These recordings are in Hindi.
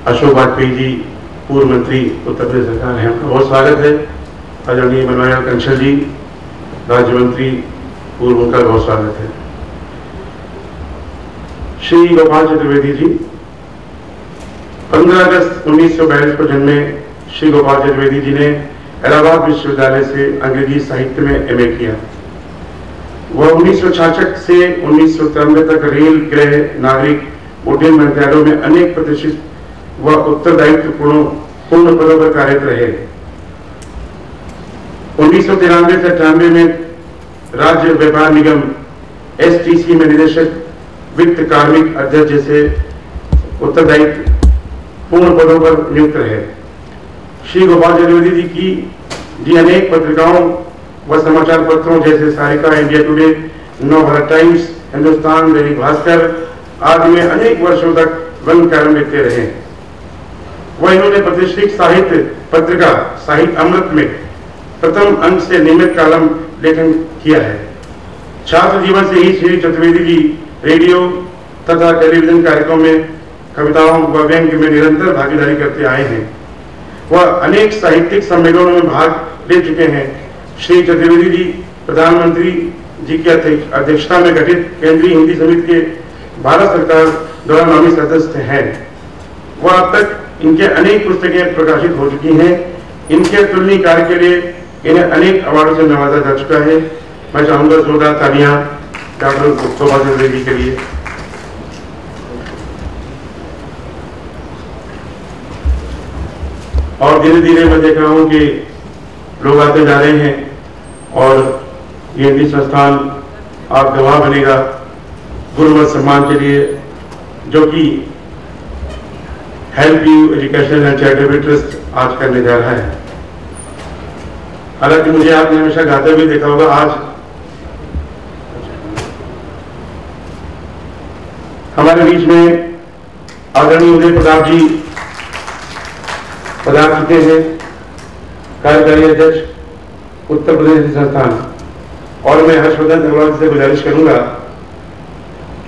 अशोक वाजपेयी जी, पूर्व मंत्री उत्तर प्रदेश सरकार है, उनका बहुत स्वागत है। आदरणीय मनोहर कंसल जी, राज्य मंत्री पूर्व, उनका बहुत स्वागत है। श्री गोपाल चतुर्वेदी जी 15 अगस्त 1942 को जन्मे श्री गोपाल चतुर्वेदी जी ने इलाहाबाद विश्वविद्यालय से अंग्रेजी साहित्य में MA किया। वह 1966 से 1993 तक रेल, गृह, नागरिक उड्डयन मंत्रालयों में अनेक प्रतिष्ठित व उत्तरदायित्वपूर्ण पदों पर कार्यरत रहे। 1993 से 98 में राज्य व्यापार निगम STC में निदेशक, वित्त, कार्मिक अध्यक्ष जैसे उत्तरदायित्व पूर्ण पदों पर नियुक्त रहे। श्री गोपाल चतुर्वेदी जी अनेक पत्रिकाओं व समाचार पत्रों जैसे Sarika, India today, Navbharat times, Hindustan, Dainik Bhaskar आदि में अनेक वर्षों तक वन कॉलम लिखते रहे। वह इन्होंने प्रतिष्ठित साहित्य पत्रिका साहित्य अमृत में प्रथम अंक से नियमित कॉलम लेखन किया है। छात्र जीवन से ही श्री चतुर्वेदी जी रेडियो तथा टेलीविजन कार्यक्रमों में कविताओं व व्यंग्य में निरंतर भागीदारी करते आए हैं। वह अनेक साहित्यिक सम्मेलनों में भाग ले चुके हैं। श्री चतुर्वेदी जी प्रधानमंत्री जी की अध्यक्षता में गठित केंद्रीय हिंदी समिति के भारत सरकार द्वारा नामित सदस्य हैं। वह अब तक इनके अनेक पुस्तकें प्रकाशित हो चुकी हैं। इनके तुलनीय कार्य के लिए इन्हें अनेक अवार्डों से नवाजा जा चुका है। मैं चाहूंगा जोरदार तालियां डॉक्टर गोपाल चतुर्वेदी के लिए। और धीरे धीरे मैं देख रहा हूं कि लोग आते जा रहे हैं और ये हिंदी संस्थान आप गवाह बनेगा गुरुवत सम्मान के लिए, जो कि help you education and charitable trust आज करने जा रहा है। हालांकि मुझे आपने हमेशा गाते हुए देखा होगा, आज हमारे बीच में आदरणीय उदय प्रताप जी पधार चुके हैं, कार्यकारी अध्यक्ष उत्तर प्रदेश संस्थान। और मैं हर्षवर्धन अग्रवाल से गुजारिश करूंगा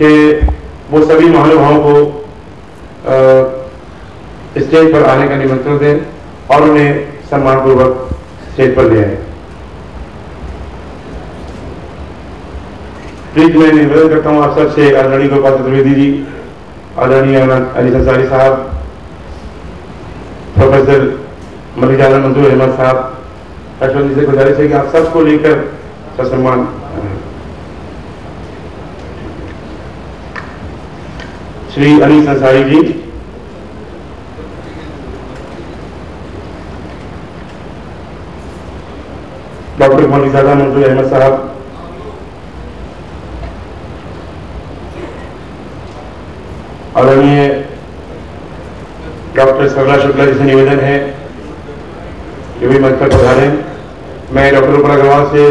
कि वो सभी महानुभावों को स्टेज पर आने का निमंत्रण दें और उन्हें सम्मानपूर्वक स्टेज पर ले आए। प्लीज मैं निवेदन करता हूं आप सबसे, आदरणीय गोपाल चतुर्वेदी जी, आदरणीय अली अंसारी साहब, प्रोफेसर मलिक मंजूर अहमद साहब, हर्षवर्धन जी से गुजारिश है कि आप सबको लेकर ससम्मान श्री अली अंसारी जी, डॉक्टर मलिक मंजूर अहमद साहब, आदरणीय डॉक्टर सरला शुक्ला जी से निवेदन है कि भी मंच पर पधारें। मैं डॉक्टर रूपा अग्रवाल से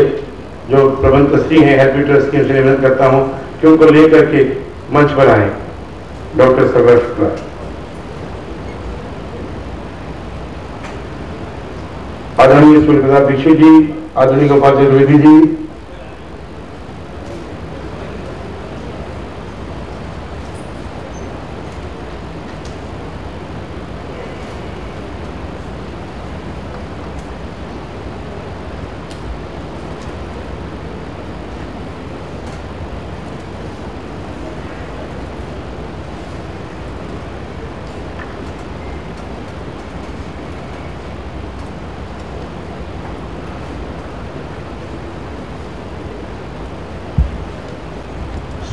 जो प्रबंध ट्रस्टी हैं हेल्प यू ट्रस्ट की, उनसे निवेदन करता हूं कि उनको लेकर के मंच पर आए। डॉक्टर सरला शुक्ला, आदरणीय सूर्य प्रसाद दीक्षित जी, आदरणीय गोपाल चतुर्वेदी जी,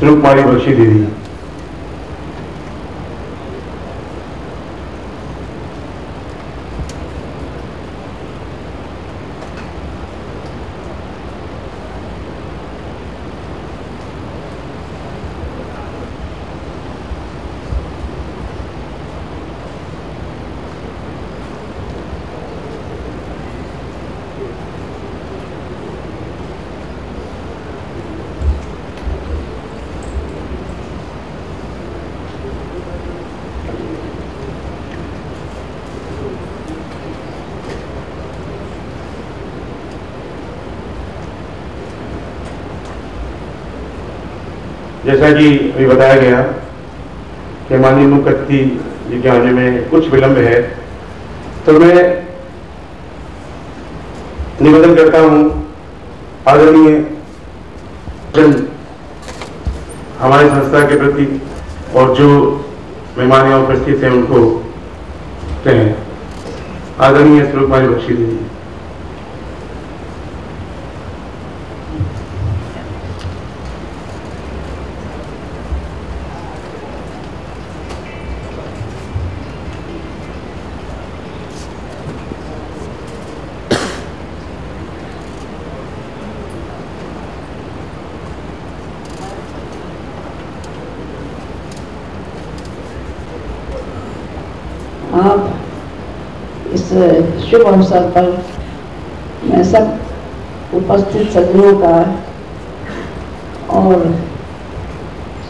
कुमारी बख्शी दीदी, जैसा कि अभी बताया गया कि माननीय मुख्य अतिथि जी के आने में कुछ विलंब है, तो मैं निवेदन करता हूं आदरणीय हमारी संस्था के प्रति और जो मेहमान यहाँ उपस्थित हैं उनको कहें। आदरणीय स्वरूप कुमारी बख्शी जी। आप इस शुभ अवसर पर मैं सब उपस्थित सज्जनों का और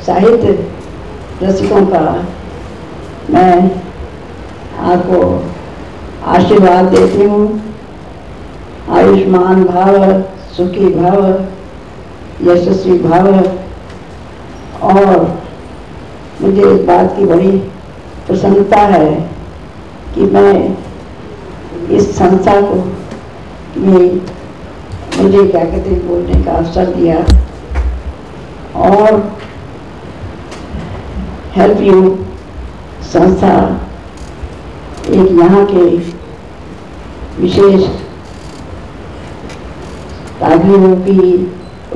साहित्य रसिकों का मैं आपको आशीर्वाद देती हूँ। आयुष्मान भव, सुखी भव, यशस्वी भव। और मुझे इस बात की बड़ी प्रसन्नता है कि मैं इस संस्था को में मुझे क्या कहते हैं बोलने का अवसर दिया और हेल्प यू संस्था एक यहाँ के विशेष नागरिकों की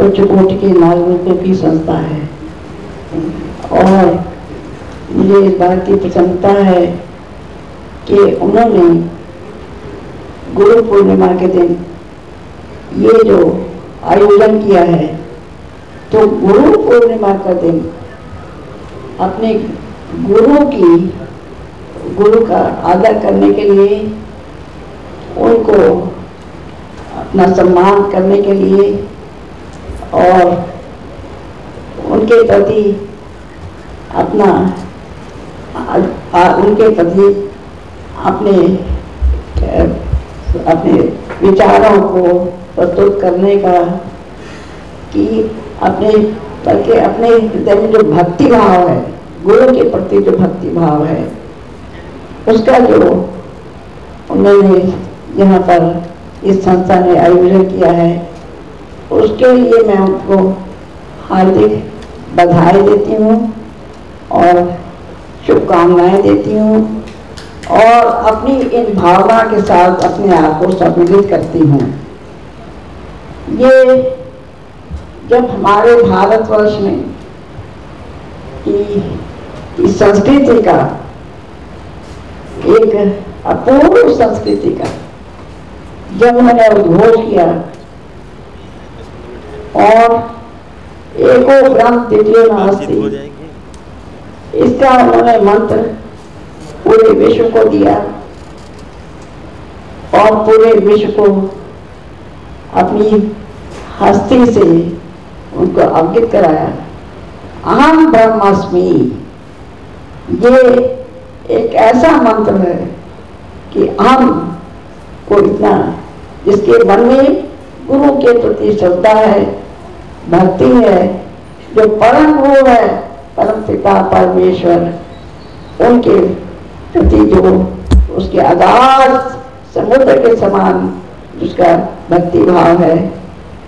उच्च कोटि के नागरिकों की संस्था है। और मुझे इस बात की प्रसन्नता है कि उन्होंने गुरु पूर्णिमा के दिन ये जो आयोजन किया है, तो गुरु पूर्णिमा का दिन अपने गुरु का आदर करने के लिए, उनको अपना सम्मान करने के लिए और उनके प्रति अपना उनके प्रति अपने विचारों को प्रस्तुत करने का कि बल्कि अपने हृदय में जो भक्ति भाव है, गुरु के प्रति जो भक्ति भाव है, उसका जो उन्होंने यहाँ पर इस संस्था ने आयोजन किया है, उसके लिए मैं उनको हार्दिक बधाई देती हूँ और शुभकामनाएं देती हूँ और अपनी इन भावना के साथ अपने आप को सम्मिलित करती हूँ। ये जब हमारे भारतवर्ष में इस संस्कृति का एक अपूर्व संस्कृति का जब उन्होंने उद्घोष किया और एको ब्रह्म द्वितीयो नास्ति, इसका उन्होंने मंत्र पूरे विश्व को दिया और पूरे विश्व को अपनी हस्ती से उनको अवगत कराया। अहम ब्रह्मास्मि, ये एक ऐसा मंत्र है कि हम को इतना, जिसके मन में गुरु के प्रति श्रद्धा है, भक्ति है, जो परम गुरु है, परम पिता परमेश्वर, उनके प्रति जो उसके अगाध समुद्र के समान जिसका भक्ति भाव है,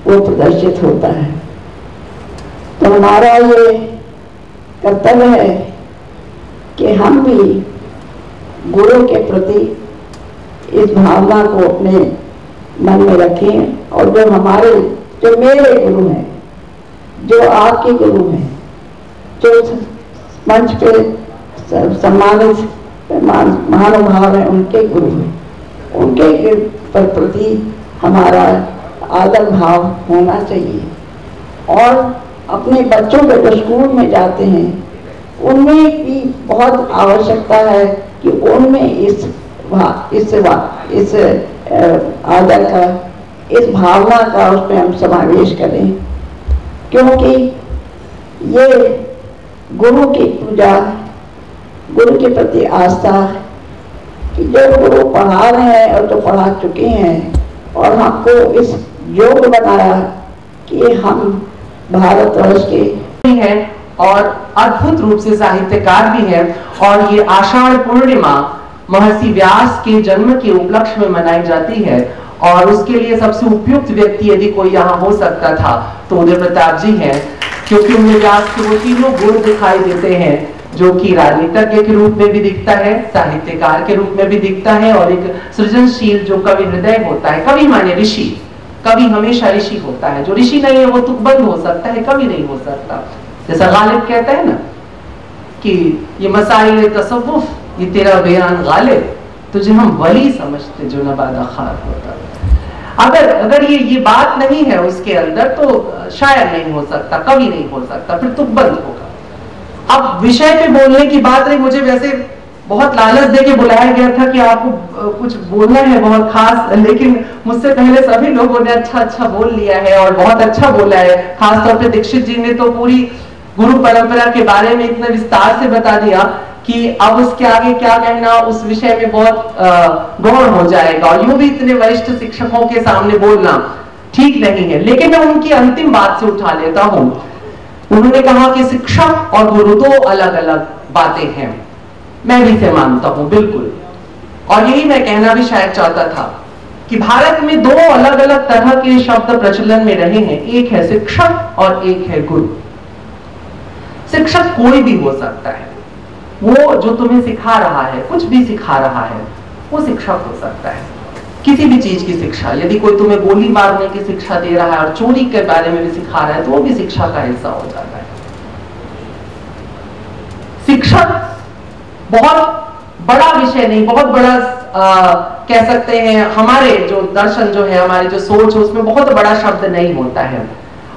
वो प्रदर्शित होता है। तो हमारा ये कर्तव्य है कि हम भी गुरु के प्रति इस भावना को अपने मन में रखें और जो मेरे गुरु हैं, जो आपके गुरु हैं, जो मंच पे सम्मानित महानुभाव हैं, उनके गुरु हैं, उनके प्रति हमारा आदर भाव होना चाहिए। और अपने बच्चों के जो स्कूल में जाते हैं, उनमें भी बहुत आवश्यकता है कि उनमें इस आदर का, इस भावना का उसमें हम समावेश करें, क्योंकि ये गुरु की पूजा, गुरु के प्रति आस्था, कि जो गुरु पढ़ा रहे हैं और जो पढ़ा चुके हैं और हमको इस योग्य बनाया कि हम भारतवर्ष के है और अद्भुत रूप से साहित्यकार भी हैं। और ये आषाढ़ पूर्णिमा महर्षि व्यास के जन्म के उपलक्ष्य में मनाई जाती है, और उसके लिए सबसे उपयुक्त व्यक्ति यदि कोई यहाँ हो सकता था तो उदय प्रताप जी हैं, क्योंकि उनमें व्यास के वो तीनों गुण दिखाई देते हैं, जो कि राजनीतिज्ञ के रूप में भी दिखता है, साहित्यकार के रूप में भी दिखता है, और एक सृजनशील जो कवि हृदय होता है। कवि माने ऋषि, कवि हमेशा ऋषि होता है। जो ऋषि नहीं है वो तुकबंद हो सकता है, कवि नहीं हो सकता। जैसा गालिब कहता है ना कि ये मसाइल तसव्वुफ, ये तेरा बयान गालिब, तुझे हम वली समझते जो नबादा खार होता। अगर ये बात नहीं है उसके अंदर तो शायर नहीं हो सकता, कवि नहीं हो सकता, फिर तुकबंद होगा। अब विषय पे बोलने की बात रही, मुझे वैसे बहुत लालच देके बुलाया गया था कि आपको कुछ बोलना है बहुत खास, लेकिन मुझसे पहले सभी लोगों ने अच्छा बोल लिया है और बहुत अच्छा बोला है। खासतौर पे दीक्षित जी ने तो पूरी गुरु परंपरा के बारे में इतना विस्तार से बता दिया कि अब उसके आगे क्या कहना उस विषय में बहुत गौण हो जाएगा, और यूं भी इतने वरिष्ठ शिक्षकों के सामने बोलना ठीक नहीं है। लेकिन मैं उनकी अंतिम बात से उठा लेता हूं। उन्होंने कहा कि शिक्षक और गुरु दो अलग अलग बातें हैं। मैं भी इसे मानता हूं बिल्कुल, और यही मैं कहना भी शायद चाहता था कि भारत में दो अलग अलग तरह के शब्द प्रचलन में रहे हैं, एक है शिक्षक और एक है गुरु। शिक्षक कोई भी हो सकता है, वो जो तुम्हें सिखा रहा है, कुछ भी सिखा रहा है, वो शिक्षक हो सकता है। किसी भी चीज की शिक्षा, यदि कोई तुम्हें गोली मारने की शिक्षा दे रहा है और चोरी के बारे में भी सिखा रहा है तो वो भी शिक्षा का हिस्सा हो जाता है। शिक्षक बहुत बड़ा विषय नहीं, बहुत बड़ा कह सकते हैं, हमारे जो दर्शन जो है, हमारी जो सोच है, उसमें बहुत बड़ा शब्द नहीं होता है।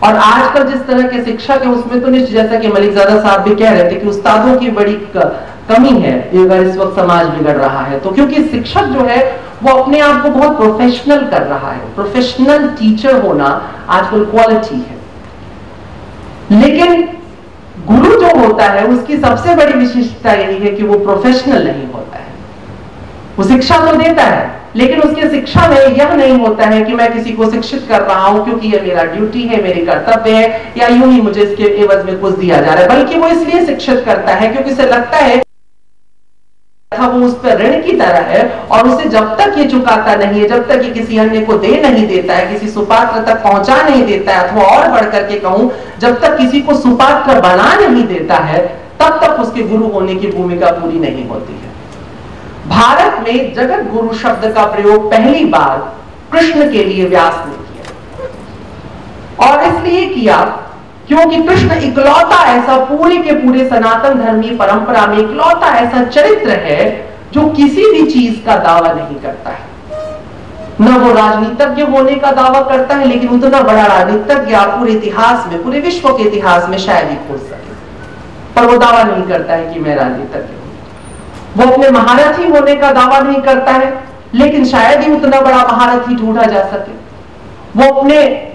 और आजकल जिस तरह के शिक्षक है उसमें तो निश्चित, जैसा कि मलिकजादा साहब भी कह रहे थे कि उस्तादों की बड़ी कमी है अगर इस वक्त समाज बिगड़ रहा है तो, क्योंकि शिक्षक जो है वो अपने आप को बहुत प्रोफेशनल कर रहा है। प्रोफेशनल टीचर होना आजकल क्वालिटी है। लेकिन गुरु जो होता है उसकी सबसे बड़ी विशिष्टता यही है कि वो प्रोफेशनल नहीं होता है। वो शिक्षा तो देता है, लेकिन उसकी शिक्षा में यह नहीं होता है कि मैं किसी को शिक्षित कर रहा हूं क्योंकि यह मेरा ड्यूटी है, मेरी कर्तव्य है, या यूं ही मुझे इसके एवज में कुछ दिया जा रहा है, बल्कि वो इसलिए शिक्षित करता है क्योंकि उसे लगता है वो उस पर ऋण की तरह है, और उसे जब तक ये चुकाता नहीं है, जब तक ये किसी अन्य को दे नहीं देता है, किसी सुपात्र तक पहुंचा नहीं देता है, अथवा और बढ़ करके कहूं जब तक किसी को सुपात्र बना नहीं देता है, तब तक उसके गुरु होने की भूमिका पूरी नहीं होती है। भारत में जगत गुरु शब्द का प्रयोग पहली बार कृष्ण के लिए व्यास ने किया, और इसलिए किया क्योंकि कृष्ण इकलौता ऐसा पूरे के पूरे सनातन धर्मी परंपरा में इकलौता ऐसा चरित्र है जो किसी भी चीज का दावा नहीं करता है। न वो राजनीतिज्ञ होने का दावा करता है, लेकिन उतना बड़ा राजनीतिज्ञ आप पूरे इतिहास में, पूरे विश्व के इतिहास में शायद ही खोज सके, पर वो दावा नहीं करता है कि मैं राजनीतिज्ञ हूं। वो अपने महारथी होने का दावा नहीं करता है, लेकिन शायद ही उतना बड़ा महारथी ढूंढा जा सके। वो अपने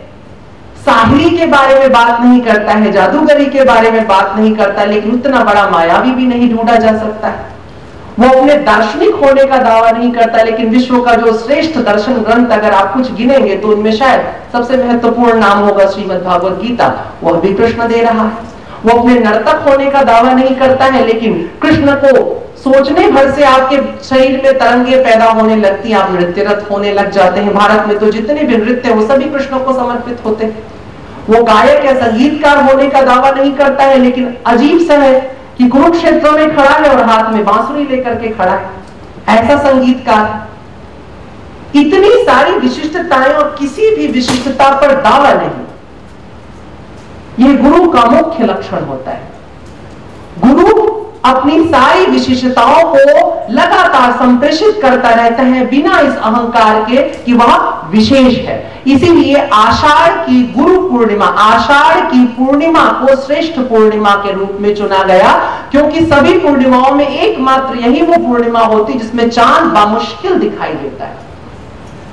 साहिरी के बारे में बात नहीं करता है, जादूगरी के बारे में बात नहीं करता, लेकिन उतना बड़ा मायावी भी नहीं ढूंढा जा सकता है। वो अपने दार्शनिक होने का दावा नहीं करता, लेकिन विश्व का जो श्रेष्ठ दर्शन ग्रंथ अगर आप कुछ गिनेंगे तो उनमें शायद सबसे महत्वपूर्ण नाम होगा श्रीमद् भागवत गीता, वह भी कृष्ण दे रहा है। वो अपने नर्तक होने का दावा नहीं करता है, लेकिन कृष्ण को सोचने भर से आपके शरीर में तरंगे पैदा होने लगती हैं, आप नृत्यरत होने लग जाते हैं। भारत में तो जितने भी नृत्य वो सभी कृष्ण को समर्पित होते हैं। वो गायक या संगीतकार होने का दावा नहीं करता है, लेकिन अजीब सा है कि कुरुक्षेत्र में खड़ा है और हाथ में बांसुरी लेकर के खड़ा है, ऐसा संगीतकार। इतनी सारी विशिष्टताएं और किसी भी विशिष्टता पर दावा नहीं, यह गुरु का मुख्य लक्षण होता है। गुरु अपनी सारी विशेषताओं को लगातार संप्रेषित करता रहता है बिना इस अहंकार के कि वह विशेष है। इसीलिए आषाढ़ की गुरु पूर्णिमा, आषाढ़ की पूर्णिमा को श्रेष्ठ पूर्णिमा के रूप में चुना गया, क्योंकि सभी पूर्णिमाओं में एकमात्र यही वो पूर्णिमा होती जिसमें चांद बामुश्किल दिखाई देता है।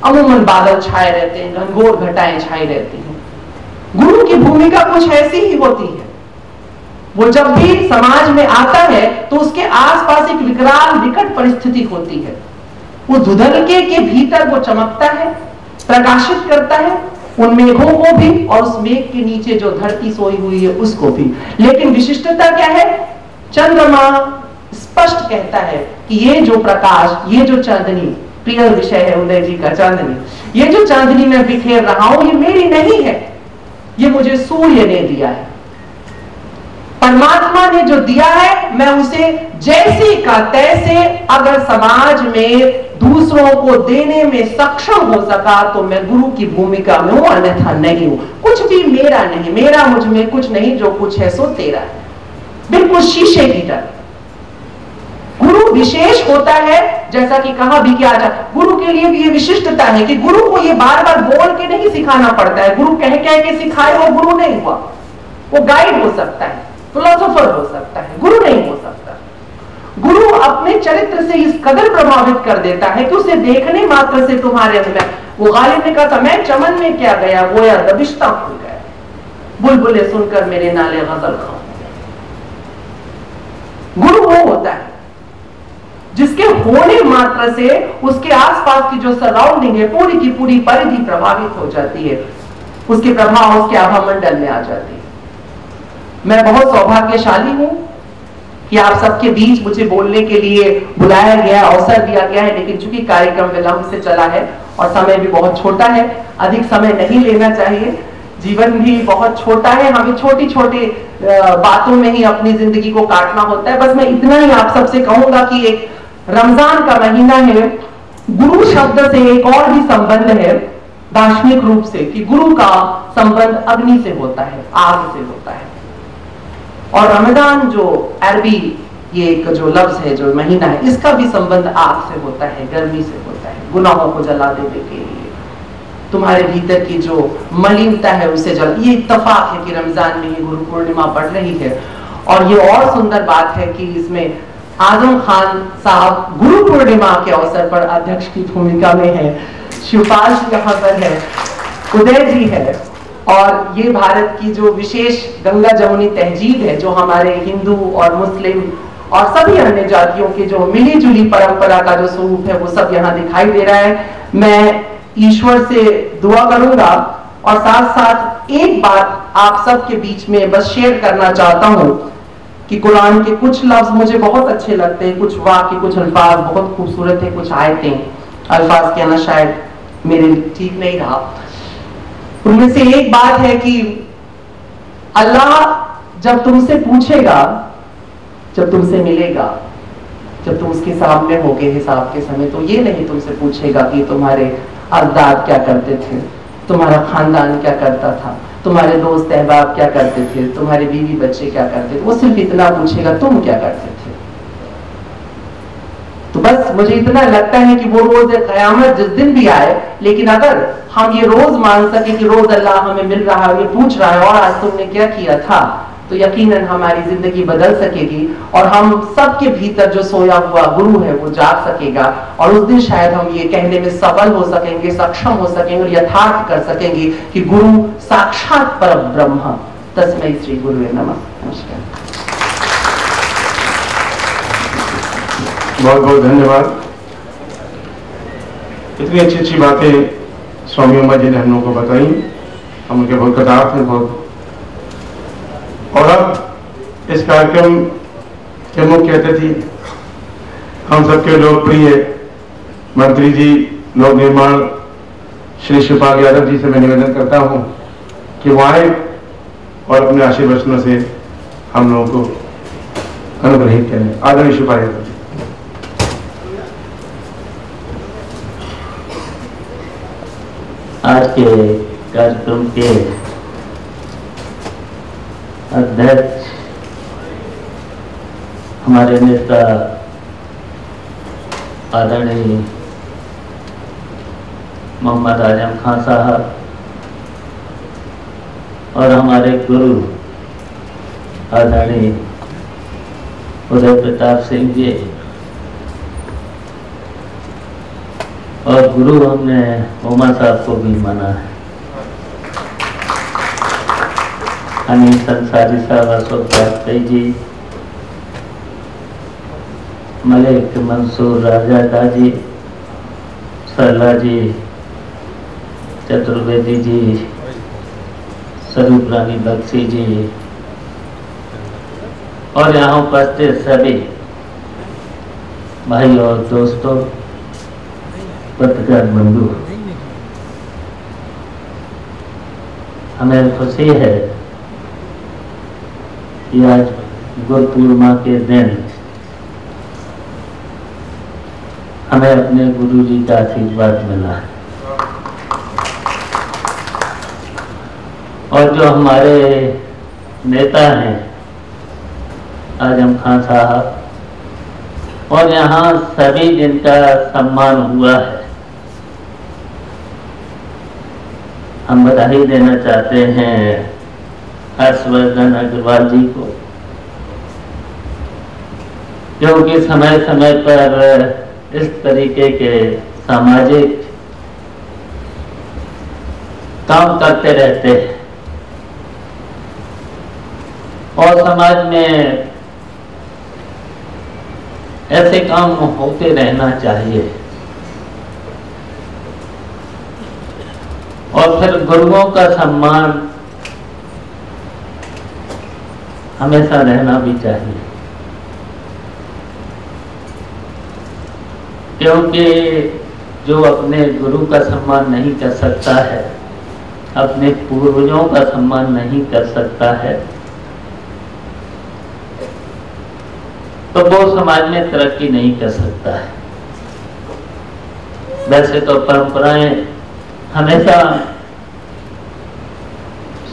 अमूमन बादल छाए रहते हैं, घनघोर घटाएं छाई रहती हैं। गुरु की भूमिका कुछ ऐसी ही होती है। वो जब भी समाज में आता है तो उसके आसपास एक विकराल विकट परिस्थिति होती है। वो धुंधलके के भीतर वो चमकता है, प्रकाशित करता है, उन मेघों को भी और उस मेघ के नीचे जो धरती सोई हुई है उसको भी। लेकिन विशिष्टता क्या है? चंद्रमा स्पष्ट कहता है कि ये जो प्रकाश, ये जो चांदनी, प्रिय विषय है उदय जी का चांदनी, ये जो चांदनी मैं बिखेर रहा हूं ये मेरी नहीं है, ये मुझे सूर्य ने दिया है। परमात्मा ने जो दिया है मैं उसे जैसे का तैसे अगर समाज में दूसरों को देने में सक्षम हो सका तो मैं गुरु की भूमिका में हूं, अन्यथा नहीं हूं। कुछ भी मेरा नहीं, मेरा मुझ में कुछ नहीं, जो कुछ है सो तेरा है। बिल्कुल शीशे की तरह गुरु विशेष होता है। जैसा कि कहा भी कि आज गुरु के लिए भी ये विशिष्टता है कि गुरु को ये बार बार बोल के नहीं सिखाना पड़ता है। गुरु कह के सिखाए वो गुरु नहीं हुआ, वो गाइड हो सकता है, फिलोसोफर हो सकता है, गुरु नहीं हो सकता। गुरु अपने चरित्र से इस कदर प्रभावित कर देता है कि उसे देखने मात्र से तुम्हारे अंदर, वो गालिब ने कहा था मैं चमन में क्या गया गोया दबिश्ता खुल गया, बुलबुले सुनकर मेरे नाले गजल खाओ। गुरु वो होता है जिसके होने मात्र से उसके आसपास की जो सराउंडिंग है पूरी की पूरी परिधि प्रभावित हो जाती है, उसके प्रभाव उसके आभामंडल में आ जाती है। मैं बहुत सौभाग्यशाली हूं कि आप सबके बीच मुझे बोलने के लिए बुलाया गया, अवसर दिया गया है। लेकिन चूंकि कार्यक्रम विलंब से चला है और समय भी बहुत छोटा है, अधिक समय नहीं लेना चाहिए, जीवन भी बहुत छोटा है, हमें छोटी छोटी बातों में ही अपनी जिंदगी को काटना होता है। बस मैं इतना ही आप सबसे कहूंगा कि एक रमजान का महीना है, गुरु शब्द से एक और भी संबंध है दार्शनिक रूप से कि गुरु का संबंध अग्नि से होता है, आग से होता है। और रमजान जो अरबी ये एक जो लफ्ज है, जो महीना है, इसका भी संबंध आग से होता है, गर्मी से होता है, गुनाहों को जला देने के लिए, तुम्हारे भीतर की जो मलिनता है उसे जल। ये इत्तफाक है कि रमजान में ये गुरु पूर्णिमा पड़ रही है। और ये और सुंदर बात है कि इसमें आजम खान साहब गुरु पूर्णिमा के अवसर पर अध्यक्ष की भूमिका में है, शिवपाल जी यहाँ पर है, उदय जी है, और ये भारत की जो विशेष गंगा जमुनी तहजीब है, जो हमारे हिंदू और मुस्लिम और सभी अन्य जातियों की जो मिली जुली परंपरा का जो स्वरूप है वो सब यहाँ दिखाई दे रहा है। मैं ईश्वर से दुआ करूंगा और साथ साथ एक बात आप सबके बीच में बस शेयर करना चाहता हूँ कि कुरान के कुछ लफ्ज मुझे बहुत अच्छे लगते हैं, कुछ वाक्य, कुछ अल्फाज बहुत खूबसूरत है, कुछ आयतें, अल्फाज कहना शायद मेरे ठीक नहीं रहा। उनमें से एक बात है कि अल्लाह जब तुमसे पूछेगा, जब तुमसे मिलेगा, जब तुम उसके सामने होगे हिसाब के समय, तो ये नहीं तुमसे पूछेगा कि तुम्हारे अजदाद क्या करते थे, तुम्हारा खानदान क्या करता था, तुम्हारे दोस्त अहबाब क्या करते थे, तुम्हारे बीवी बच्चे क्या करते थे। वो सिर्फ इतना पूछेगा तुम क्या करते थे। तो बस मुझे इतना लगता है कि वो रोज क़यामत जिस दिन भी आए, लेकिन अगर हम ये रोज मान सके कि रोज अल्लाह हमें मिल रहा है, ये पूछ रहा है और आज तुमने क्या किया था, तो यकीनन हमारी जिंदगी बदल सकेगी और हम सबके भीतर जो सोया हुआ गुरु है वो जाग सकेगा। और उस दिन शायद हम ये कहने में सफल हो सकेंगे, सक्षम हो सकेंगे और यथार्थ कर सकेंगे कि गुरु साक्षात परब्रह्म, तस्मै श्री गुरुवे नमः। नमस्कार। बहुत बहुत धन्यवाद। इतनी अच्छी अच्छी बातें स्वामी अम्मा जी ने हम लोगों को बताई, हम उनके बहुत कृतार्थ हैं बहुत। और अब इस कार्यक्रम के मुख्य अतिथि हम सबके लोकप्रिय मंत्री जी लोक निर्माण श्री शिवपाल यादव जी से मैं निवेदन करता हूं कि वो आए और अपने आशीर्वचनों से हम लोगों को अनुग्रहित करें। आदरणीय शिवपाल यादव जी। आज के कार्यक्रम के अध्यक्ष हमारे नेता आदरणीय मोहम्मद आजम खान साहब और हमारे गुरु आदरणीय उदय प्रताप सिंह जी, और गुरु हमने उमा साहब को भी माना है, अनिल संसारी साहब, अशोक वाजपेयी जी, मलिक मंसूर राजा जी, सरला जी, चतुर्वेदी जी, स्वरूप रानी बख्शी जी और यहाँ उपस्थित सभी भाई और दोस्तों, पत्रकार बंधु, हमें खुशी है कि आज गुरु पूर्णिमा के दिन हमें अपने गुरु जी का आशीर्वाद मिला और जो हमारे नेता हैं आजम खान साहब और यहाँ सभी जिनका सम्मान हुआ है, हम बधाई देना चाहते हैं हर्षवर्धन अग्रवाल जी को, क्योंकि समय समय पर इस तरीके के सामाजिक काम करते रहते हैं और समाज में ऐसे काम होते रहना चाहिए। और फिर गुरुओं का सम्मान हमेशा रहना भी चाहिए, क्योंकि जो अपने गुरु का सम्मान नहीं कर सकता है, अपने पूर्वजों का सम्मान नहीं कर सकता है, तो वो समाज में तरक्की नहीं कर सकता है। वैसे तो परंपराएं हमेशा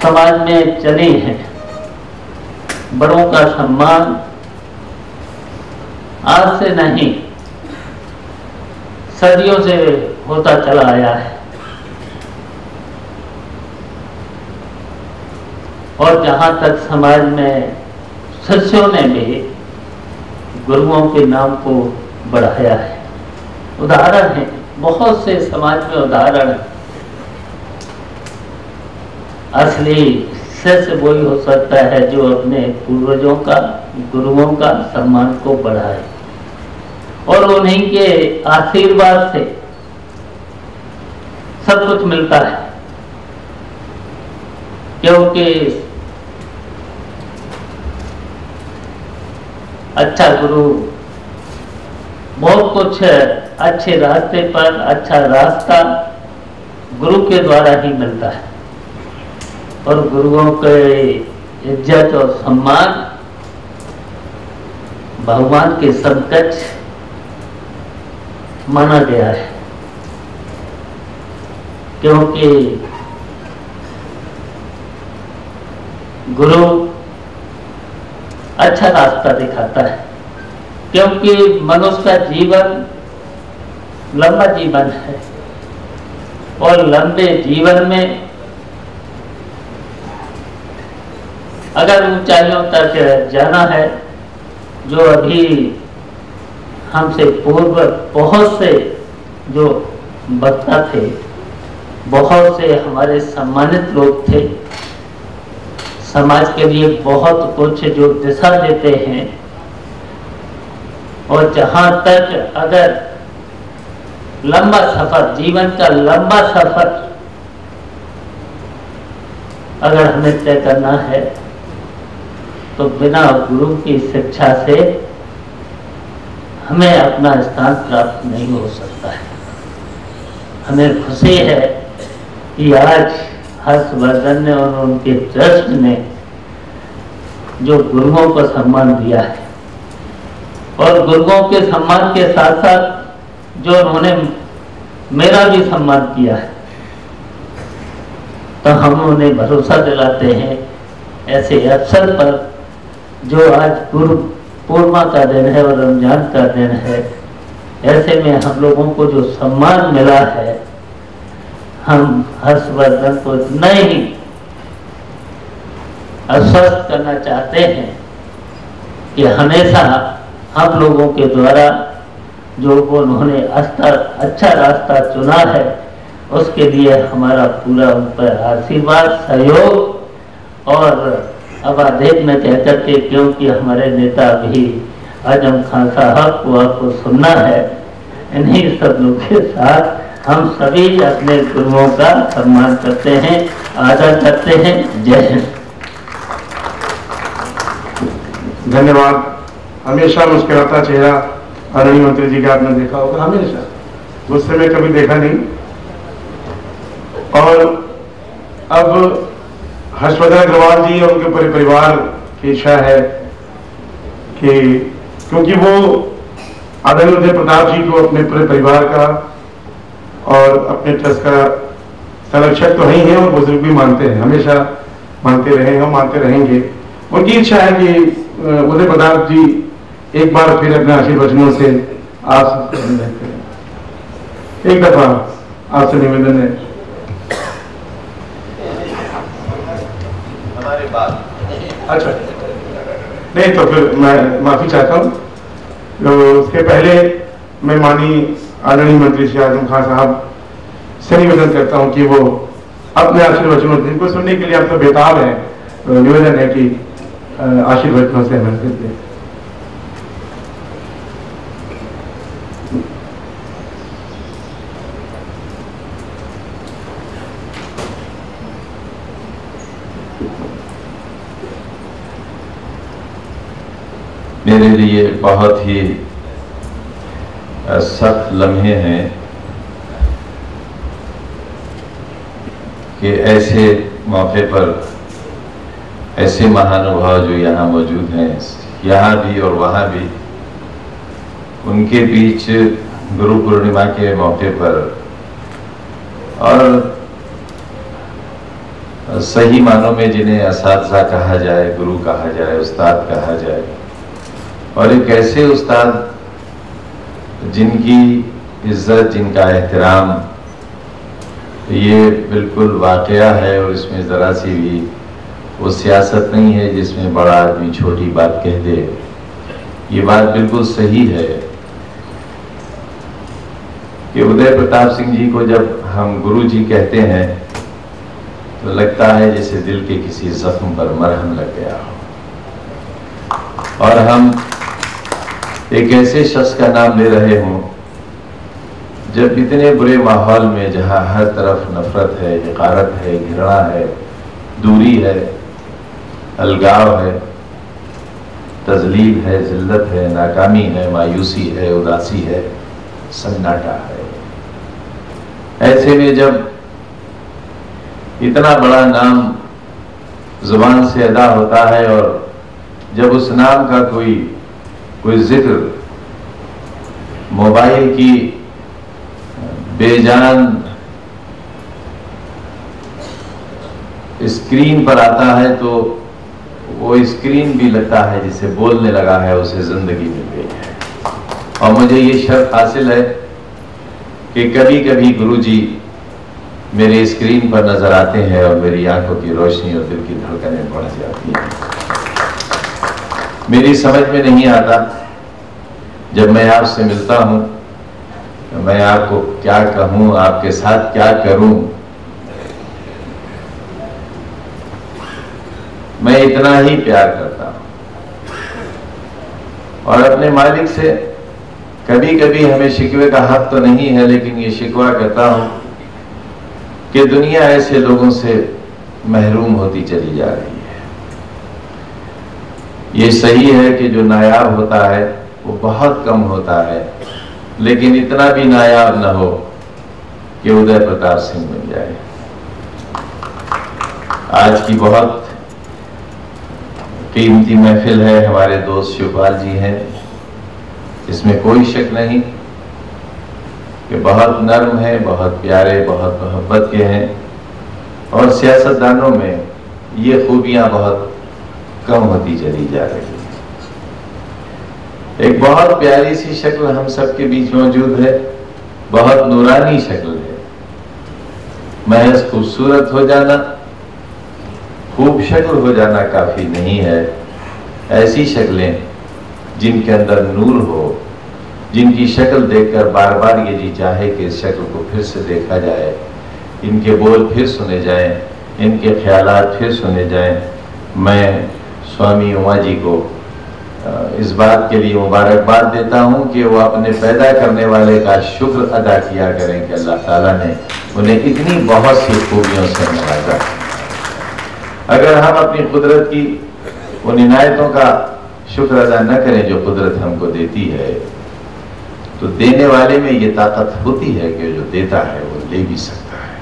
समाज में चली हैं, बड़ों का सम्मान आज से नहीं सदियों से होता चला आया है। और जहां तक समाज में शिष्यों ने भी गुरुओं के नाम को बढ़ाया है, उदाहरण है, बहुत से समाज में उदाहरण है। असली शिष्य वही हो सकता है जो अपने पूर्वजों का, गुरुओं का सम्मान को बढ़ाए और उन्हीं के आशीर्वाद से सब कुछ मिलता है। क्योंकि अच्छा गुरु बहुत कुछ अच्छे रास्ते पर, अच्छा रास्ता गुरु के द्वारा ही मिलता है और गुरुओं के इज्जत और सम्मान भगवान के समकक्ष माना गया है। क्योंकि गुरु अच्छा रास्ता दिखाता है, क्योंकि मनुष्य का जीवन लंबा जीवन है और लंबे जीवन में अगर ऊंचाइयों तक जाना है, जो अभी हमसे पूर्व बहुत से जो वक्ता थे, बहुत से हमारे सम्मानित लोग थे, समाज के लिए बहुत कुछ जो दिशा देते हैं, और जहां तक अगर लंबा सफर, जीवन का लंबा सफर अगर हमें तय करना है तो बिना गुरु की शिक्षा से हमें अपना स्थान प्राप्त नहीं हो सकता है। हमें खुशी है कि आज हर्षवर्धन ने और उनके ट्रस्ट ने जो गुरुओं को सम्मान दिया है और गुरुओं के सम्मान के साथ साथ जो उन्होंने मेरा भी सम्मान किया है, तो हम उन्हें भरोसा दिलाते हैं ऐसे अवसर पर जो आज गुरु पूर्णिमा का दिन है और रमजान का दिन है, ऐसे में हम लोगों को जो सम्मान मिला है, हम हर्षवर्धन को इतना ही आश्वस्त करना चाहते हैं कि हमेशा हम लोगों के द्वारा जो उन्होंने अच्छा रास्ता चुना है, उसके लिए हमारा पूरा उन पर आशीर्वाद, सहयोग। और अब आदेश में कह करके, क्योंकि हमारे नेता भी आजम खान साहब को आपको सुनना है, इन्हीं सब लोग के साथ हम सभी अपने गुरुओं का सम्मान करते हैं, आदर करते हैं। जय हिंद। धन्यवाद। हमेशा मुस्कुराता चेहरा आदरणीय मंत्री जी का आपने देखा होगा, हमेशा, गुस्से में कभी देखा नहीं। और अब हर्षवर्धन अग्रवाल जी और उनके पूरे परिवार की इच्छा है कि क्योंकि वो आदरणीय उदय प्रताप जी को अपने पूरे परिवार का और अपने ट्रस्ट का संरक्षक तो ही हैं और बुजुर्ग भी मानते हैं, हमेशा मानते रहे हैं और मानते रहेंगे। उनकी इच्छा है कि उदय प्रताप जी एक बार फिर अपने आशीर्वचनों से आप एक दफा आपसे निवेदन है। हमारे बाद अच्छा, नहीं तो फिर मैं माफी चाहता हूँ। तो उसके पहले मैं माननीय आदरणीय मंत्री श्री आजम खान साहब से निवेदन करता हूँ कि वो अपने आशीर्वचनों जिनको सुनने के लिए आप तो बेताब हैं, तो निवेदन है कि आशीर्वचनों से हमें दें। मेरे लिए बहुत ही सख्त लम्हे हैं कि ऐसे मौके पर ऐसे महानुभाव जो यहाँ मौजूद हैं, यहाँ भी और वहाँ भी, उनके बीच गुरु पूर्णिमा के मौके पर और सही मानों में जिन्हें असातिज़ा कहा जाए, गुरु कहा जाए, उस्ताद कहा जाए, और एक ऐसे उस्ताद जिनकी इज्जत, जिनका एहतराम, ये बिल्कुल वाक़या है और इसमें ज़रा सी भी वो सियासत नहीं है जिसमें बड़ा आदमी छोटी बात कह दे। ये बात बिल्कुल सही है कि उदय प्रताप सिंह जी को जब हम गुरु जी कहते हैं तो लगता है जैसे दिल के किसी जख्म पर मरहम लग गया हो और हम एक ऐसे शख्स का नाम ले रहे हों जब इतने बुरे माहौल में, जहाँ हर तरफ नफरत है, हकारत है, घृणा है, दूरी है, अलगाव है, तजलील है, जिल्लत है, नाकामी है, मायूसी है, उदासी है, सन्नाटा है। ऐसे में जब इतना बड़ा नाम जुबान से अदा होता है और जब उस नाम का कोई जिक्र मोबाइल की बेजान स्क्रीन पर आता है तो वो स्क्रीन भी लगता है जिसे बोलने लगा है उसे जिंदगी मिल गई है। और मुझे ये शर्फ हासिल है कि कभी कभी गुरुजी मेरे स्क्रीन पर नजर आते हैं और मेरी आंखों की रोशनी और दिल की धड़कनें बढ़ जाती हैं। मेरी समझ में नहीं आता जब मैं आपसे मिलता हूं तो मैं आपको क्या कहूं, आपके साथ क्या करूं। मैं इतना ही प्यार करता हूं और अपने मालिक से कभी कभी हमें शिकवे का हक तो नहीं है, लेकिन ये शिकवा करता हूं कि दुनिया ऐसे लोगों से महरूम होती चली जा रही है। ये सही है कि जो नायाब होता है वो बहुत कम होता है, लेकिन इतना भी नायाब न हो कि उदय प्रताप सिंह बन जाए। आज की बहुत कीमती महफिल है, हमारे दोस्त शिवपाल जी हैं, इसमें कोई शक नहीं कि बहुत नर्म है, बहुत प्यारे, बहुत मोहब्बत के हैं और सियासतदानों में ये खूबियां बहुत कम होती चली जा रही है। एक बहुत प्यारी सी शक्ल हम सबके बीच मौजूद है, बहुत नूरानी शक्ल है। महज खूबसूरत हो जाना, खूब शक्ल हो जाना काफी नहीं है। ऐसी शक्लें जिनके अंदर नूर हो, जिनकी शक्ल देखकर बार बार ये जी चाहे कि इस शक्ल को फिर से देखा जाए, इनके बोल फिर सुने जाएं, इनके ख्यालात फिर सुने जाएं। मैं स्वामी उमा जी को इस बात के लिए मुबारकबाद देता हूं कि वो अपने पैदा करने वाले का शुक्र अदा किया करें कि अल्लाह ताला ने उन्हें इतनी बहुत सी खूबियों से नवाजा। अगर हम अपनी कुदरत की उन इनायतों का शुक्र अदा न करें जो कुदरत हमको देती है, तो देने वाले में ये ताकत होती है कि जो देता है वो ले भी सकता है।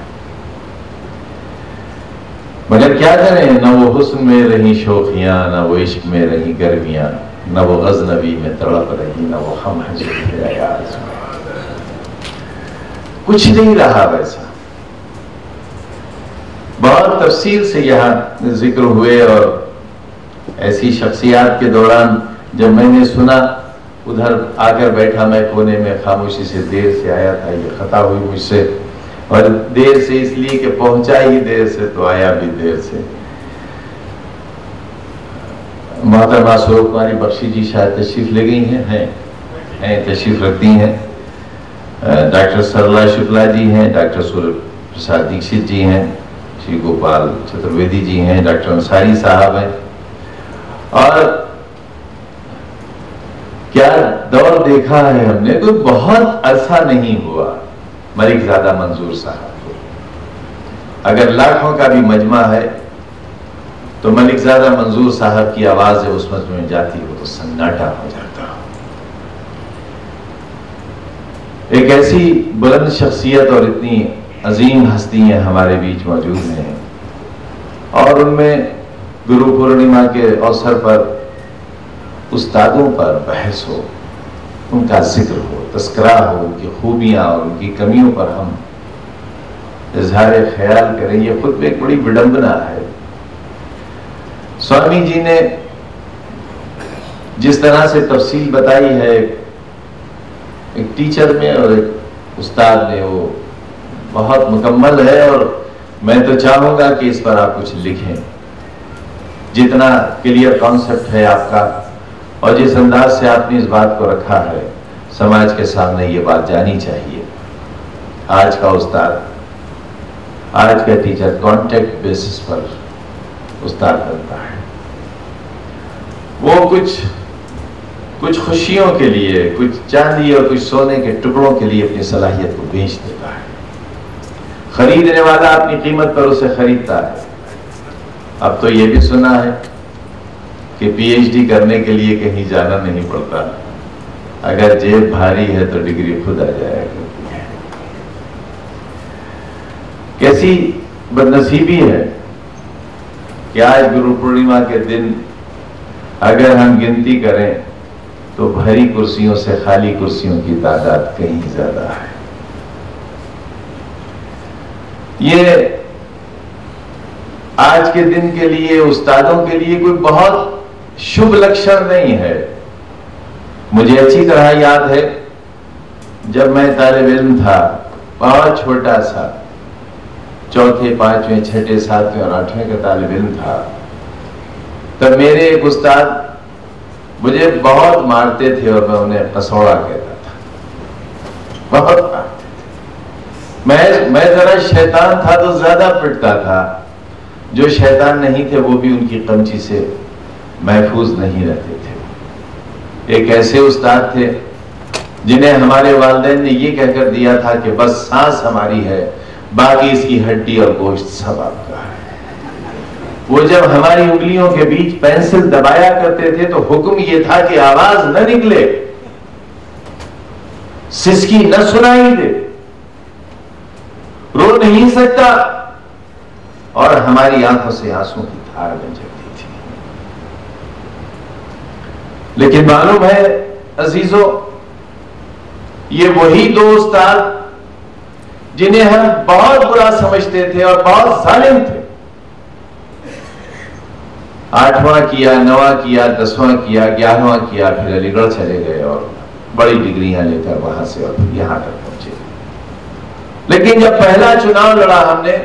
मगर क्या करें, न वो हुस्न में रही शोखियां, न वो इश्क में रही गर्मियां, न वो गज़नबी में तड़प रही, न वो हम हज़ में। कुछ नहीं रहा वैसा। बहुत तफसील से यहाँ जिक्र हुए और ऐसी शख्सियात के दौरान जब मैंने सुना, उधर आकर बैठा मैं कोने में, खामोशी से देर से आया था, ये खता हुई मुझसे, और देर से इसलिए कि पहुंचा ही देर से तो आया भी देर से। मोहतरमा स्वरूप कुमारी बख्शी जी शायद तशरीफ ले गई हैं, तशरीफ रखती हैं। डॉक्टर सरला शुक्ला जी हैं, डॉक्टर सूर्य प्रसाद दीक्षित जी हैं, श्री गोपाल चतुर्वेदी जी हैं, डॉक्टर अंसारी साहब हैं। और क्या दौर देखा है हमने, कोई बहुत अरसा नहीं हुआ मलिकजादा मंजूर साहब को। अगर लाखों का भी मजमा है तो मलिकजादा मंजूर साहब की आवाज है उस मजमे में जाती हो तो सन्नाटा हो जाता। एक ऐसी बुलंद शख्सियत और इतनी अजीम हस्तियां हमारे बीच मौजूद हैं, और उनमें गुरु पूर्णिमा के अवसर पर उस्तादों पर बहस हो, उनका जिक्र हो, तस्करा हो, उनकी खूबियां और उनकी कमियों पर हम इजहार ख्याल करें, ये खुद में एक बड़ी विडंबना है। स्वामी जी ने जिस तरह से तफसील बताई है एक टीचर में और एक उस्ताद में, वो बहुत मुकम्मल है। और मैं तो चाहूंगा कि इस पर आप कुछ लिखें। जितना क्लियर कॉन्सेप्ट है आपका और जिस अंदाज से आपने इस बात को रखा है, समाज के सामने ये बात जानी चाहिए। आज का उस्ताद, आज का टीचर कॉन्ट्रैक्ट बेसिस पर उस्ताद बनता है। वो कुछ खुशियों के लिए, कुछ चांदी और कुछ सोने के टुकड़ों के लिए अपनी सलाहियत को बेच देता है। खरीदने वाला अपनी कीमत पर उसे खरीदता है। अब तो ये भी सुना है कि पीएचडी करने के लिए कहीं जाना नहीं पड़ता, अगर जेब भारी है तो डिग्री खुद आ जाया करती है। कैसी बदनसीबी है कि आज गुरु पूर्णिमा के दिन अगर हम गिनती करें तो भरी कुर्सियों से खाली कुर्सियों की तादाद कहीं ज्यादा है। ये आज के दिन के लिए, उस्तादों के लिए कोई बहुत शुभ लक्षण नहीं है। मुझे अच्छी तरह याद है जब मैं तालिब इल्म था, बहुत छोटा सा, चौथे, पांचवें, छठे, सातवें और आठवें का तालिब इल्म था, तब मेरे एक उस्ताद मुझे बहुत मारते थे और मैं उन्हें कसौड़ा कहता था। बहुत मारते थे। मैं जरा शैतान था तो ज्यादा पिटता था। जो शैतान नहीं थे वो भी उनकी कमची से महफूज नहीं रहते थे। एक ऐसे उस्ताद थे जिन्हें हमारे वालिदैन ने ये कहकर दिया था कि बस सांस हमारी है, बाकी इसकी हड्डी और गोश्त सब आपका है। वो जब हमारी उंगलियों के बीच पेंसिल दबाया करते थे तो हुक्म ये था कि आवाज न निकले, सिसकी न सुनाई दे, रो नहीं सकता, और हमारी आंखों से आंसू की धार बन जाती थी। लेकिन मालूम है अजीजों, ये वही दो उस्ताद जिन्हें हम बहुत बुरा समझते थे और बहुत जालिम थे। 8वां किया, 9वां किया, 10वां किया, 11वां किया, फिर अलीगढ़ चले गए और बड़ी डिग्रियां लेकर वहां से और यहां तक पहुंचे। लेकिन जब पहला चुनाव लड़ा हमने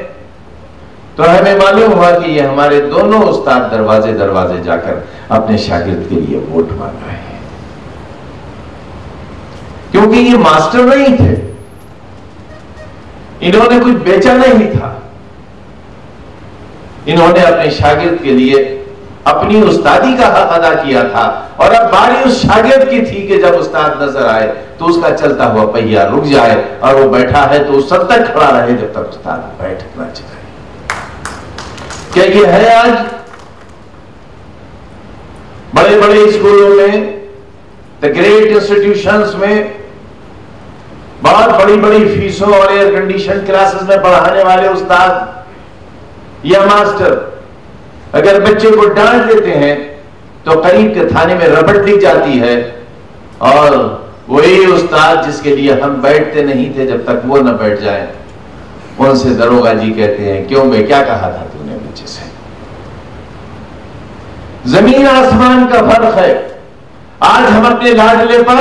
तो हमें मालूम हुआ कि ये हमारे दोनों उस्ताद दरवाजे दरवाजे जाकर अपने शागिर्द के लिए वोट मांग रहे हैं, क्योंकि ये मास्टर नहीं थे, इन्होंने कुछ बेचा नहीं था। इन्होंने अपने शागिर्द के लिए अपनी उस्तादी का हक अदा किया था और अब बारी उस शागिर्द की थी कि जब उस्ताद नजर आए तो उसका चलता हुआ पहिया रुक जाए और वो बैठा है तो उस सब तक खड़ा रहे जब तक उस्ताद बैठ ना जाए। क्या ये है आज बड़े बड़े स्कूलों में, द ग्रेट इंस्टीट्यूशंस में बहुत बड़ी बड़ी फीसों और एयर कंडीशन क्लासेस में पढ़ाने वाले उस्ताद या मास्टर अगर बच्चे को डांट देते हैं तो करीब के थाने में रबड़ ली जाती है, और वही उस्ताद जिसके लिए हम बैठते नहीं थे जब तक वो न बैठ जाए, उनसे दरोगा जी कहते हैं क्यों बे, क्या कहा था तूने बच्चे से। जमीन आसमान का फर्क है। आज हम अपने लाडले पर